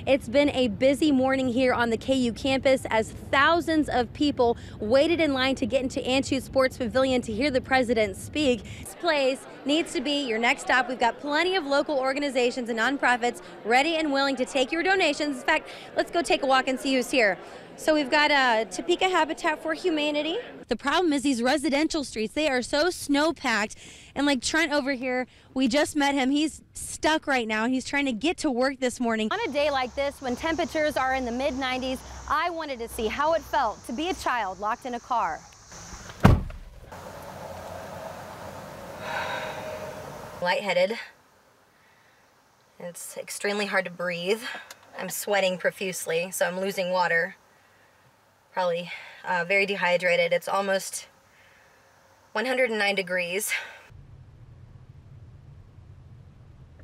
It's been a busy morning here on the KU campus as thousands of people waited in line to get into Anschutz Sports Pavilion to hear the president speak. This place needs to be your next stop. We've got plenty of local organizations and nonprofits ready and willing to take your donations. In fact, let's go take a walk and see who's here. So we've got Topeka Habitat for Humanity. The problem is these residential streets, they are so snow-packed. And like Trent over here, we just met him. He's stuck right now. He's trying to get to work this morning. On a day like this, when temperatures are in the mid-90s, I wanted to see how it felt to be a child locked in a car. Lightheaded. It's extremely hard to breathe. I'm sweating profusely, so I'm losing water. Probably very dehydrated. It's almost 109 degrees.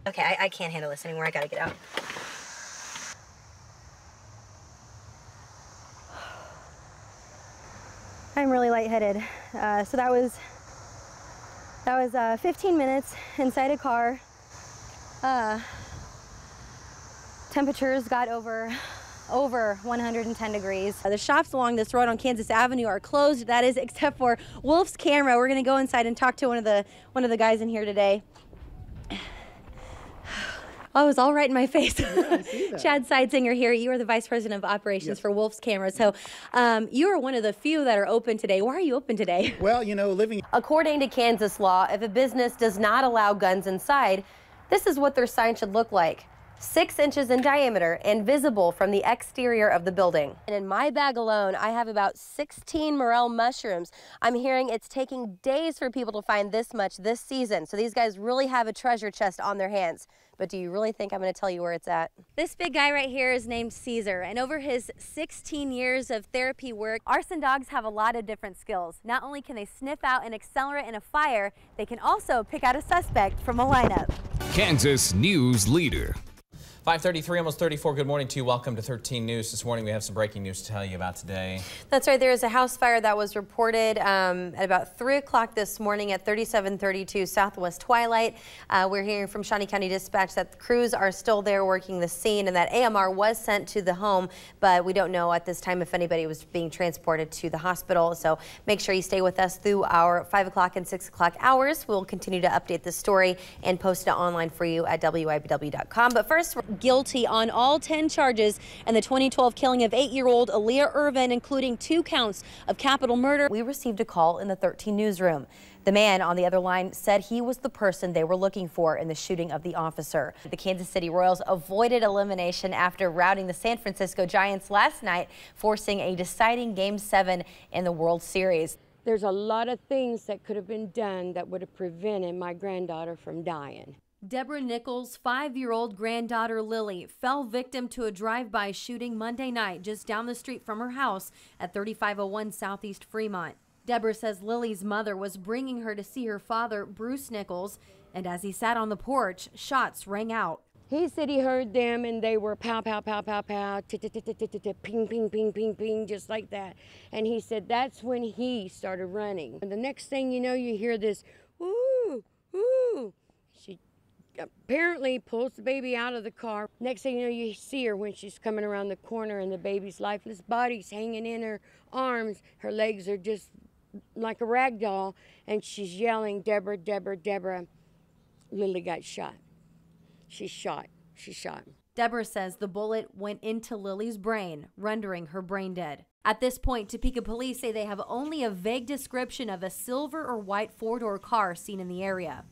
Okay, I can't handle this anymore. I gotta get out. I'm really lightheaded. So that was 15 minutes inside a car. Temperatures got over 110 degrees. The shops along this road on Kansas Avenue are closed. That is except for Wolf's Camera. We're gonna go inside and talk to one of the guys in here today. Oh, it was all right in my face. Yeah, I see that. Chad Seidsinger here. You are the Vice President of Operations for Wolf's Camera. So you are one of the few that are open today. Why are you open today? Well, you know, living... According to Kansas law, if a business does not allow guns inside, this is what their sign should look like. 6 inches in diameter and visible from the exterior of the building. And in my bag alone, I have about 16 morel mushrooms. I'm hearing it's taking days for people to find this much this season. So these guys really have a treasure chest on their hands. But do you really think I'm going to tell you where it's at? This big guy right here is named Caesar, and over his 16 years of therapy work, arson dogs have a lot of different skills. Not only can they sniff out an accelerant in a fire, they can also pick out a suspect from a lineup. Kansas News Leader. 5:33, almost 34. Good morning to you. Welcome to 13 News. This morning we have some breaking news to tell you about today. That's right. There is a house fire that was reported at about 3 o'clock this morning at 3732 Southwest Twilight. We're hearing from Shawnee County Dispatch that the crews are still there working the scene and that AMR was sent to the home, but we don't know at this time if anybody was being transported to the hospital. So make sure you stay with us through our 5 o'clock and 6 o'clock hours. We'll continue to update this story and post it online for you at WIBW.com. But first, we're guilty on all 10 charges in the 2012 killing of 8-year-old Aaliyah Irvin, including 2 counts of capital murder. We received a call in the 13 newsroom. The man on the other line said he was the person they were looking for in the shooting of the officer. The Kansas City Royals avoided elimination after routing the San Francisco Giants last night, forcing a deciding Game 7 in the World Series. There's a lot of things that could have been done that would have prevented my granddaughter from dying. Deborah Nichols' 5-year-old granddaughter Lily fell victim to a drive-by shooting Monday night just down the street from her house at 3501 Southeast Fremont. Deborah says Lily's mother was bringing her to see her father, Bruce Nichols, and as he sat on the porch, shots rang out. He said he heard them and they were pow, pow, pow, pow, pow, ping, ping, ping, ping, ping, just like that. And he said that's when he started running. And the next thing you know, you hear this, ooh, ooh. She apparently pulls the baby out of the car. Next thing you know, you see her when she's coming around the corner and the baby's lifeless body's hanging in her arms. Her legs are just like a rag doll, and she's yelling, Deborah, Deborah, Deborah. Lily got shot. She's shot. She's shot. Deborah says the bullet went into Lily's brain, rendering her brain dead. At this point, Topeka police say they have only a vague description of a silver or white 4-door car seen in the area.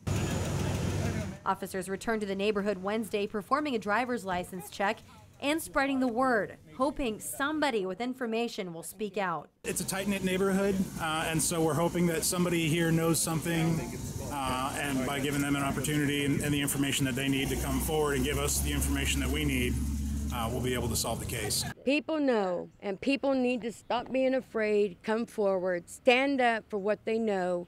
Officers returned to the neighborhood Wednesday, performing a driver's license check and spreading the word, hoping somebody with information will speak out. It's a tight-knit neighborhood, and so we're hoping that somebody here knows something, and by giving them an opportunity and the information that they need to come forward and give us the information that we need, we'll be able to solve the case. People know, and people need to stop being afraid, come forward, stand up for what they know,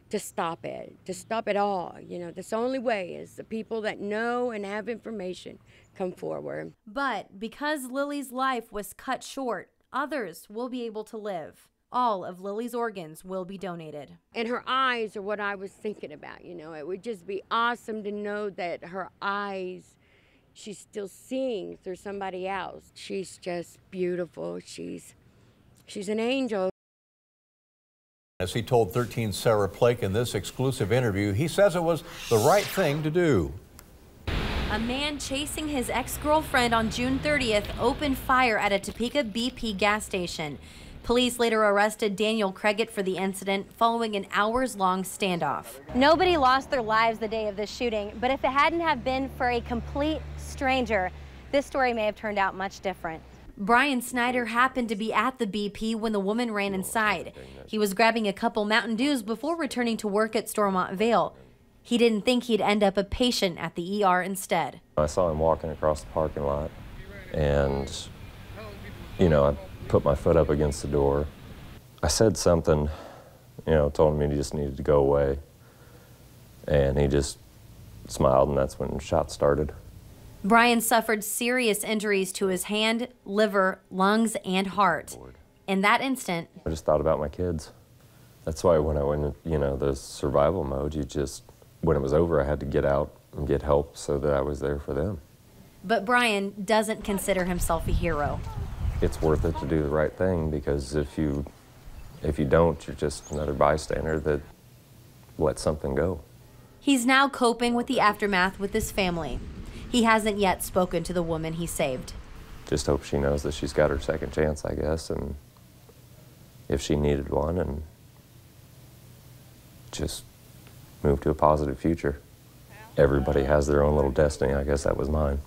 to stop it all. You know, that's the only way is the people that know and have information come forward. But because Lily's life was cut short, others will be able to live. All of Lily's organs will be donated. And her eyes are what I was thinking about, you know. It would just be awesome to know that her eyes she's still seeing through somebody else. She's just beautiful. She's an angel. As he told 13's Sarah Plake in this exclusive interview, he says it was the right thing to do. A man chasing his ex-girlfriend on June 30th opened fire at a Topeka BP gas station. Police later arrested Daniel Cregget for the incident following an hours-long standoff. Nobody lost their lives the day of this shooting, but if it hadn't have been for a complete stranger, this story may have turned out much different. Brian Snyder happened to be at the BP when the woman ran inside. He was grabbing a couple Mountain Dews before returning to work at Stormont Vale. He didn't think he'd end up a patient at the ER instead. I saw him walking across the parking lot, and, you know, I put my foot up against the door. I said something, you know, told him he just needed to go away, and he just smiled, and that's when shots started. Brian suffered serious injuries to his hand, liver, lungs, and heart. In that instant, I just thought about my kids. That's why when I went, you know, the survival mode, when it was over, I had to get out and get help so that I was there for them. But Brian doesn't consider himself a hero. It's worth it to do the right thing, because if you don't, you're just another bystander that lets something go. He's now coping with the aftermath with his family. He hasn't yet spoken to the woman he saved. Just hope she knows that she's got her second chance, I guess, and if she needed one, and just move to a positive future. Everybody has their own little destiny. I guess that was mine.